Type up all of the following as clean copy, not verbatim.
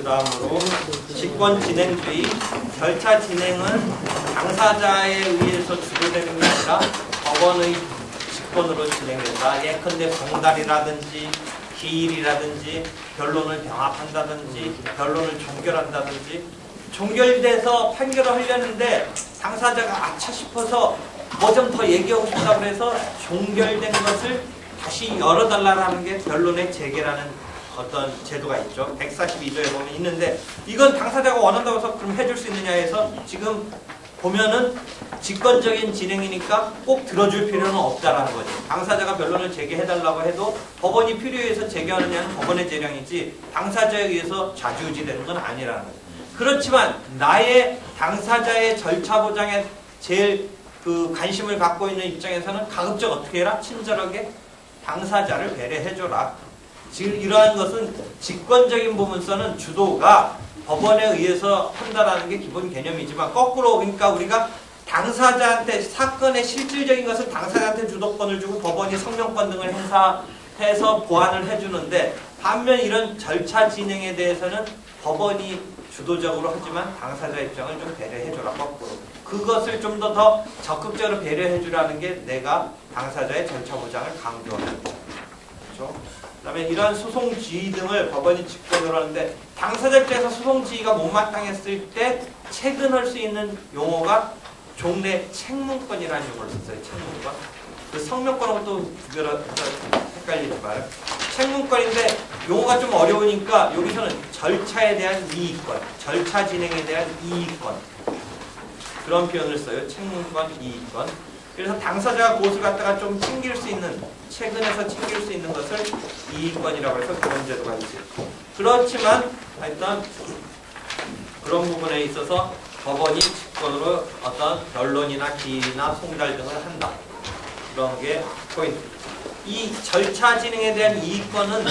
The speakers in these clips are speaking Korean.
그 다음으로 직권 진행주의. 절차 진행은 당사자에 의해서 주도되는 게 아니라 법원의 직권으로 진행된다. 예컨대 봉달이라든지 기일이라든지 변론을 병합한다든지 변론을 종결한다든지, 종결돼서 판결을 하려는데 당사자가 아차 싶어서 뭐 좀 더 얘기하고 싶다고 해서 종결된 것을 다시 열어달라는 게 변론의 재개라는 어떤 제도가 있죠. 142조에 보면 있는데, 이건 당사자가 원한다고 해서 그럼 해줄 수 있느냐 해서 지금 보면은 직권적인 진행이니까 꼭 들어줄 필요는 없다라는 거죠. 당사자가 변론을 제기해달라고 해도 법원이 필요에 의해서 제기하느냐는 법원의 재량이지 당사자에 의해서 좌지우지되는 건 아니라는 거죠. 그렇지만 나의 당사자의 절차 보장에 제일 그 관심을 갖고 있는 입장에서는 가급적 어떻게 해라? 친절하게 당사자를 배려해줘라. 지금 이러한 것은 직권적인 부분에서는 주도가 법원에 의해서 한다라는 게 기본 개념이지만, 거꾸로 그러니까 우리가 당사자한테 사건의 실질적인 것은 당사자한테 주도권을 주고 법원이 성명권 등을 행사해서 보완을 해주는데, 반면 이런 절차 진행에 대해서는 법원이 주도적으로 하지만 당사자 입장을 좀 배려해줘라. 거꾸로 그것을 좀 더 적극적으로 배려해주라는 게 내가 당사자의 절차 보장을 강조하는 거죠. 그렇죠? 그 다음에 이러한 소송 지위 등을 법원이 직권으로 하는데, 당사자 입장에서 소송 지위가 못마땅했을 때 체근할 수 있는 용어가 종래 책문권이라는 용어를 썼어요. 책문권. 그 성명권하고 또 구별해서 헷갈리지 말아요. 책문권인데 용어가 좀 어려우니까 여기서는 절차에 대한 이의권, 절차 진행에 대한 이의권, 그런 표현을 써요. 책문권, 이의권. 그래서 당사자가 그것을 갖다가 좀 챙길 수 있는, 최근에서 챙길 수 있는 것을 이의권이라고 해서 그런 제도가 있어요. 그렇지만 일단 그런 부분에 있어서 법원이 직권으로 어떤 변론이나 기일이나 송달 등을 한다. 그런 게 포인트. 이 절차 진행에 대한 이의권은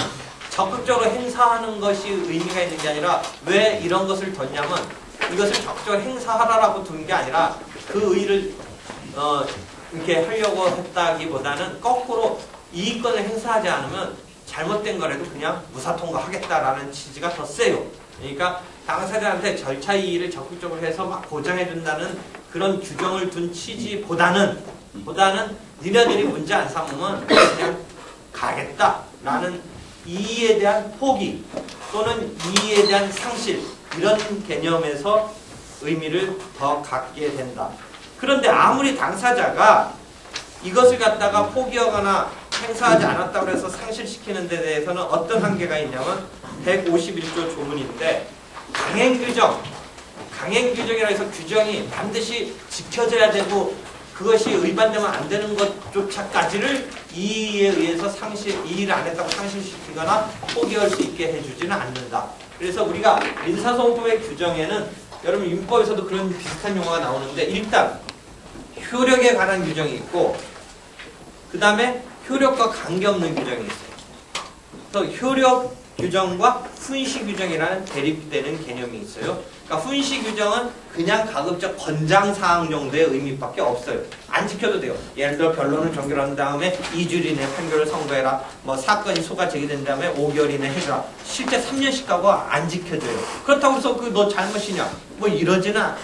적극적으로 행사하는 것이 의미가 있는 게 아니라, 왜 이런 것을 뒀냐면 이것을 적극적으로 행사하라라고 둔 게 아니라 그 의의를 이렇게 하려고 했다기보다는 거꾸로 이의권을 행사하지 않으면 잘못된 거라도 그냥 무사통과하겠다라는 취지가 더 세요. 그러니까 당사자한테 절차 이의를 적극적으로 해서 막 보장해준다는 그런 규정을 둔 취지보다는 니네들이 문제 안 삼으면 그냥 가겠다라는 이의에 대한 포기 또는 이의에 대한 상실, 이런 개념에서 의미를 더 갖게 된다. 그런데 아무리 당사자가 이것을 갖다가 포기하거나 행사하지 않았다고 해서 상실시키는 데 대해서는 어떤 한계가 있냐면 151조 조문인데, 강행규정이라 해서 규정이 반드시 지켜져야 되고 그것이 위반되면 안 되는 것조차까지를 이의에 의해서 이의를 안 했다고 상실시키거나 포기할 수 있게 해주지는 않는다. 그래서 우리가 민사소송법의 규정에는 여러분 민법에서도 그런 비슷한 용어가 나오는데, 일단 효력에 관한 규정이 있고 그 다음에 효력과 관계없는 규정이 있어요. 그래서 효력 규정과 훈시 규정이라는 대립되는 개념이 있어요. 그러니까 훈시 규정은 그냥 가급적 권장사항 정도의 의미밖에 없어요. 안 지켜도 돼요. 예를 들어 변론을 종결한 다음에 2주일 이내 판결을 선고해라. 뭐 사건이 소가 제기된 다음에 5개월 이내 해라. 실제 3년씩 가고 안 지켜져요. 그렇다고 해서 그 너 잘못이냐? 뭐 이러지나.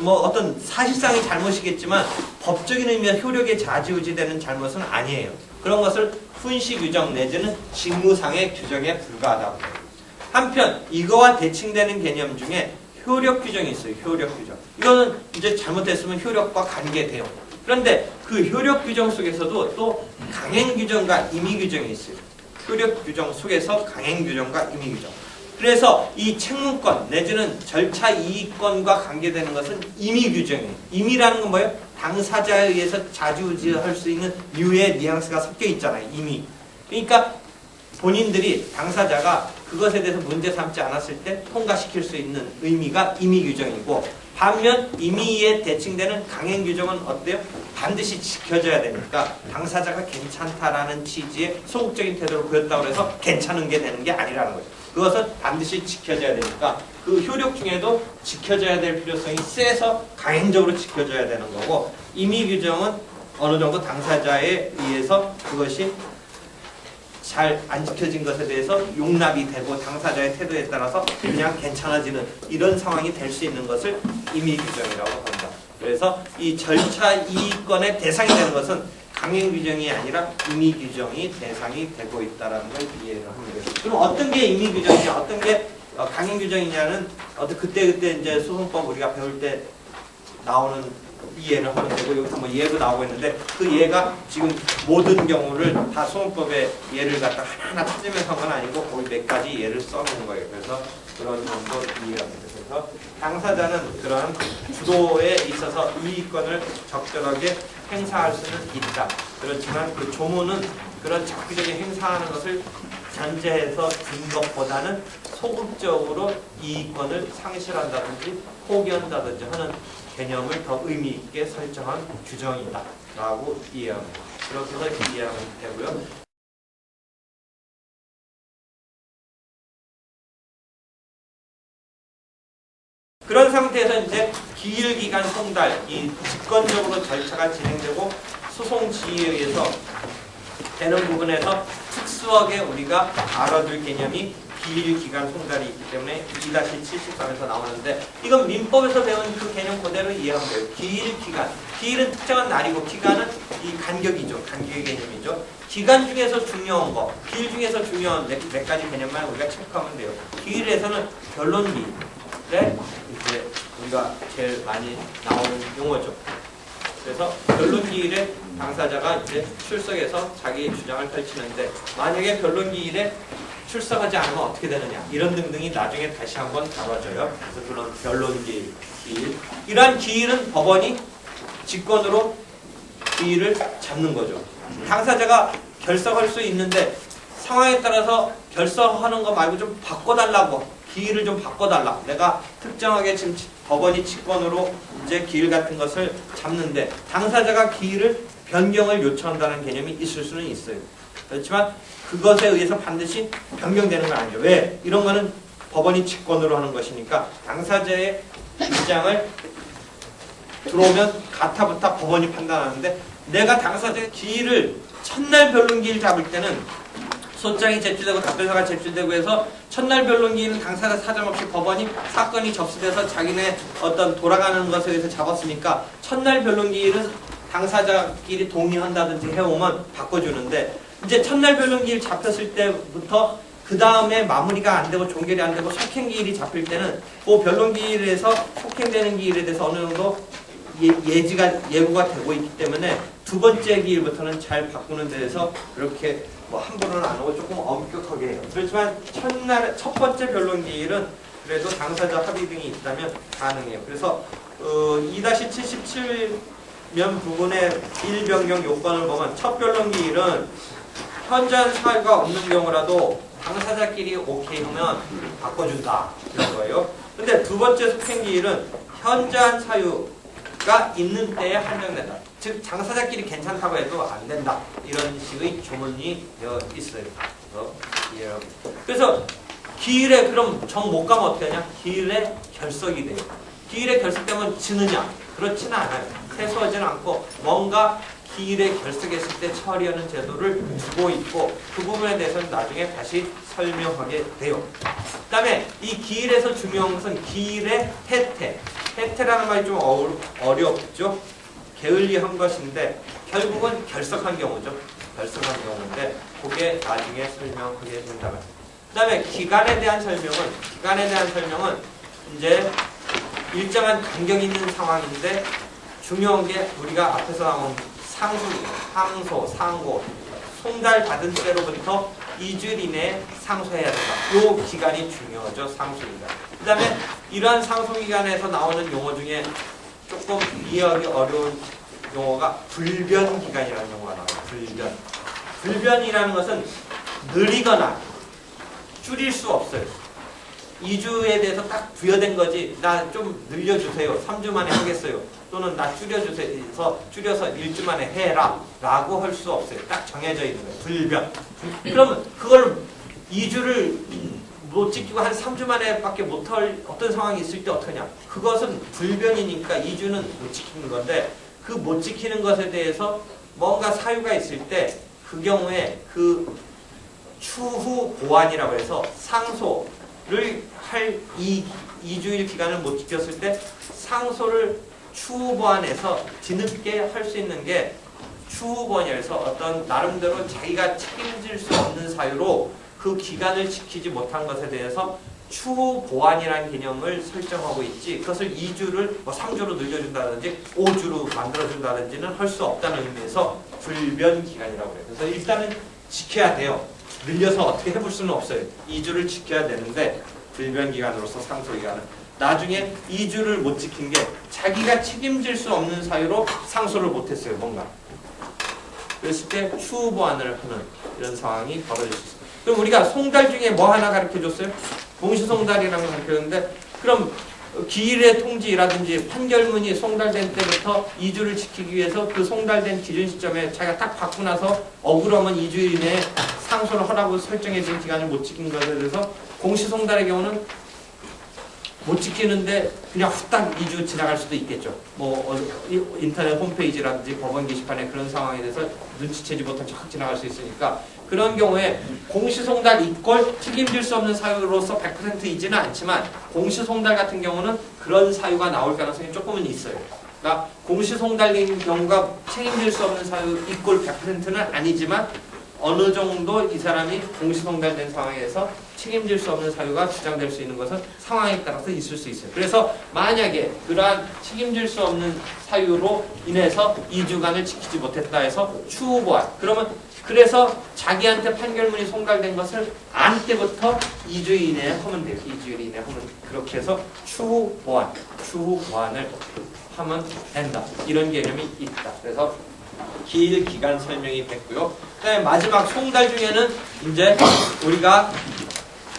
뭐 어떤 사실상의 잘못이겠지만 법적인 의미와 효력에 좌지우지되는 잘못은 아니에요. 그런 것을 훈시 규정 내지는 직무상의 규정에 불과하다고 해요. 한편 이거와 대칭되는 개념 중에 효력 규정이 있어요. 효력 규정. 이거는 이제 잘못했으면 효력과 관계돼요. 그런데 그 효력 규정 속에서도 또 강행 규정과 임의 규정이 있어요. 효력 규정 속에서 강행 규정과 임의 규정. 그래서 이 책문권 내지는 절차 이의권과 관계되는 것은 임의 규정이에요. 임의라는 건 뭐예요? 당사자에 의해서 좌지우지할 수 있는 유의 뉘앙스가 섞여 있잖아요. 임의. 그러니까 본인들이 당사자가 그것에 대해서 문제 삼지 않았을 때 통과시킬 수 있는 의미가 임의 규정이고, 반면 임의에 대칭되는 강행 규정은 어때요? 반드시 지켜져야 되니까 당사자가 괜찮다라는 취지의 소극적인 태도를 보였다고 해서 괜찮은 게 되는 게 아니라는 거예요. 그것은 반드시 지켜져야 되니까 그 효력 중에도 지켜져야 될 필요성이 세서 강행적으로 지켜져야 되는 거고, 임의 규정은 어느 정도 당사자에 의해서 그것이 잘 안 지켜진 것에 대해서 용납이 되고 당사자의 태도에 따라서 그냥 괜찮아지는 이런 상황이 될 수 있는 것을 임의 규정이라고 합니다. 그래서 이 절차 이의권의 대상이 되는 것은 강행 규정이 아니라 임의 규정이 대상이 되고 있다는 걸 이해를 합니다. 그럼 어떤 게 임의 규정이냐, 어떤 게 강행 규정이냐는 그때 이제 소송법 우리가 배울 때 나오는 이해를 하면 되고, 여기서 뭐 예도 나오고 있는데 그 예가 지금 모든 경우를 다 소송법의 예를 갖다 하나하나 찾으면서 한 건 아니고 거기 몇 가지 예를 써놓은 거예요. 그래서 그런 정도 이해합니다. 그래서 당사자는 그런 주도에 있어서 이의권을 적절하게 행사할 수는 있다. 그렇지만 그 조문은 그런 적극적인 행사하는 것을 전제해서 준 것보다는 소극적으로 이의권을 상실한다든지 포기한다든지 하는 개념을 더 의미 있게 설정한 규정이다 라고 이해합니다. 그렇게 해서 이해하면 되고요. 그런 상태에서 이제 기일기간 송달, 이 직권적으로 절차가 진행되고 소송 지휘에 의해서 되는 부분에서 특수하게 우리가 알아둘 개념이 기일기간 송달이 있기 때문에 2-73에서 나오는데, 이건 민법에서 배운 그 개념 그대로 이해하면 돼요. 기일기간, 기일은 특정한 날이고 기간은 이 간격이죠. 간격의 개념이죠. 기간 중에서 중요한 거, 기일 중에서 중요한 몇 가지 개념만 우리가 체크하면 돼요. 기일에서는 변론기, 이제 우리가 제일 많이 나오는 용어죠. 그래서 변론기일에 당사자가 이제 출석해서 자기 주장을 펼치는데, 만약에 변론기일에 출석하지 않으면 어떻게 되느냐, 이런 등등이 나중에 다시 한번 다뤄져요. 그래서 그런 변론기일, 이러한 기일은 법원이 직권으로 기일을 잡는 거죠. 당사자가 결석할 수 있는데 상황에 따라서 결석하는 거 말고 좀 바꿔달라고, 기일을 좀 바꿔달라. 내가 특정하게 지금 법원이 직권으로 이제 기일 같은 것을 잡는데 당사자가 기일을 변경을 요청한다는 개념이 있을 수는 있어요. 그렇지만 그것에 의해서 반드시 변경되는 건 아니죠. 왜? 이런 거는 법원이 직권으로 하는 것이니까 당사자의 입장을 들어오면 가타부타 법원이 판단하는데, 내가 당사자의 기일을 첫날 변론기일 잡을 때는 소장이 제출되고 답변서가 제출되고 해서 첫날 변론기일은 당사자 사정없이 법원이 사건이 접수돼서 자기네 어떤 돌아가는 것에 의해서 잡았으니까 첫날 변론기일은 당사자끼리 동의한다든지 해오면 바꿔주는데, 이제 첫날 변론기일 잡혔을 때부터 그 다음에 마무리가 안 되고 종결이 안 되고 속행기일이 잡힐 때는 그 변론기일에서 속행되는 기일에 대해서 어느 정도 예고가 되고 있기 때문에 두 번째 기일부터는 잘 바꾸는 데에서 그렇게 뭐 함부로는 안 하고 조금 엄격하게 해요. 그렇지만 첫 번째 변론기일은 그래도 당사자 합의 등이 있다면 가능해요. 그래서 2-77면 부분의 일 변경 요건을 보면 첫 변론기일은 현저한 사유가 없는 경우라도 당사자끼리 오케이 하면 바꿔준다 이런 거예요. 근데 두 번째 속행기일은 현저한 사유가 있는 때에 한정된다. 즉 당사자끼리 괜찮다고 해도 안 된다. 이런 식의 조문이 되어 있어요. 그래서 기일에 그럼 정 못 가면 어떻게 하냐? 기일에 결석이 돼요. 기일에 결석되면 지느냐? 그렇지는 않아요. 퇴소하지는 않고 뭔가 기일에 결석했을 때 처리하는 제도를 두고 있고, 그 부분에 대해서는 나중에 다시 설명하게 돼요. 그 다음에 이 기일에서 중요한 것은 기일의 해태. 해태라는 말이 좀 어렵죠? 게을리한 것인데 결국은 결석한 경우죠. 결석한 경우인데 그게 나중에 설명하게 된다면. 그 다음에 기간에 대한 설명은 이제 일정한 간격이 있는 상황인데 중요한 게 우리가 앞에서 나온 상소, 상고, 송달 받은 때로부터 2주일 이내에 상소해야 된다. 요 기간이 중요하죠. 상소기간. 그 다음에 이러한 상소기간에서 나오는 용어 중에 조금 이해하기 어려운 용어가 불변기간이라는 용어가 나와요. 불변이라는 것은 느리거나 줄일 수 없어요. 2주에 대해서 딱 부여된 거지, 나 좀 늘려주세요, 3주 만에 하겠어요, 또는 나 줄여서 1주 만에 해라 라고 할 수 없어요. 딱 정해져 있는 거예요. 불변. 그러면 그걸 2주를 못 지키고 한 3주 만에 밖에 못할 어떤 상황이 있을 때 어떠냐, 그것은 불변이니까 2주는 못 지키는 건데, 그 못 지키는 것에 대해서 뭔가 사유가 있을 때 그 경우에 그 추후 보완이라고 해서 상소를 할 2주일 기간을 못 지켰을 때 상소를 추후 보완해서 뒤늦게 할 수 있는 게 추후 보완이라서 어떤 나름대로 자기가 책임질 수 없는 사유로 그 기간을 지키지 못한 것에 대해서 추후 보완이라는 개념을 설정하고 있지, 그것을 2주를 뭐 3주로 늘려준다든지 5주로 만들어준다든지는 할 수 없다는 의미에서 불변 기간이라고 해요. 그래서 일단은 지켜야 돼요. 늘려서 어떻게 해볼 수는 없어요. 2주를 지켜야 되는데 불변 기간으로서 상소 기간은 나중에 2주를 못 지킨 게 자기가 책임질 수 없는 사유로 상소를 못했어요. 뭔가. 그랬을 때 추후 보완을 하는 이런 상황이 벌어질 수 있어요. 그럼 우리가 송달 중에 뭐 하나 가르쳐줬어요? 공시송달이라는 걸 가르쳐줬는데, 그럼 기일의 통지라든지 판결문이 송달된 때부터 2주를 지키기 위해서 그 송달된 기준 시점에 자기가 딱 받고 나서 억울하면 2주 이내에 상소를 하라고 설정해준 기간을 못 지킨 것에 대해서 공시송달의 경우는 못 지키는데 그냥 후딱 2주 지나갈 수도 있겠죠. 뭐 인터넷 홈페이지라든지 법원 게시판에 그런 상황에 대해서 눈치채지 못한 척 지나갈 수 있으니까, 그런 경우에 공시송달 이꼴 책임질 수 없는 사유로서 100%이지는 않지만 공시송달 같은 경우는 그런 사유가 나올 가능성이 조금은 있어요. 그러니까 공시송달인 경우가 책임질 수 없는 사유 이꼴 100%는 아니지만 어느 정도 이 사람이 공시송달된 상황에서 책임질 수 없는 사유가 주장될 수 있는 것은 상황에 따라서 있을 수 있어요. 그래서 만약에 그러한 책임질 수 없는 사유로 인해서 2주간을 지키지 못했다 해서 추후 보완, 그래서 자기한테 판결문이 송달된 것을 안 때부터 2주 이내에 하면 돼요. 2주 이내에 하면, 그렇게 해서 추후 보완을 하면 된다. 이런 개념이 있다. 그래서 기일 기간 설명이 됐고요. 그다음에 마지막 송달 중에는 이제 우리가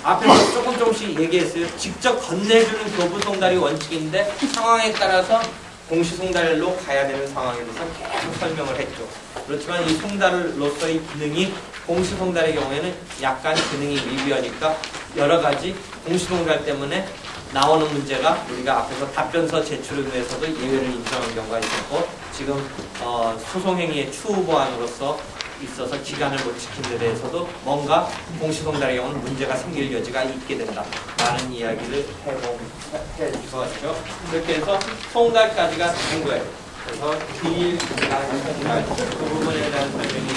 앞에서 조금씩 얘기했어요. 직접 건네주는 교부 송달이 원칙인데 상황에 따라서 공시 송달로 가야 되는 상황에 대해서 계속 설명을 했죠. 그렇지만 이 송달로서의 기능이 공시 송달의 경우에는 약간 기능이 미비하니까 여러 가지 공시 송달 때문에 나오는 문제가 우리가 앞에서 답변서 제출을 위해서도 예외를 인정한 경우가 있었고, 지금 소송행위의 추후 보완으로서 있어서 기간을 못 지킨 데 대해서도 뭔가 공시송달의 경우는 문제가 생길 여지가 있게 된다 라는 이야기를 해주었죠. 그렇게 해서 송달까지가 된 거예요. 그래서 기일, 기간, 송달 그 부분에 대한 설명이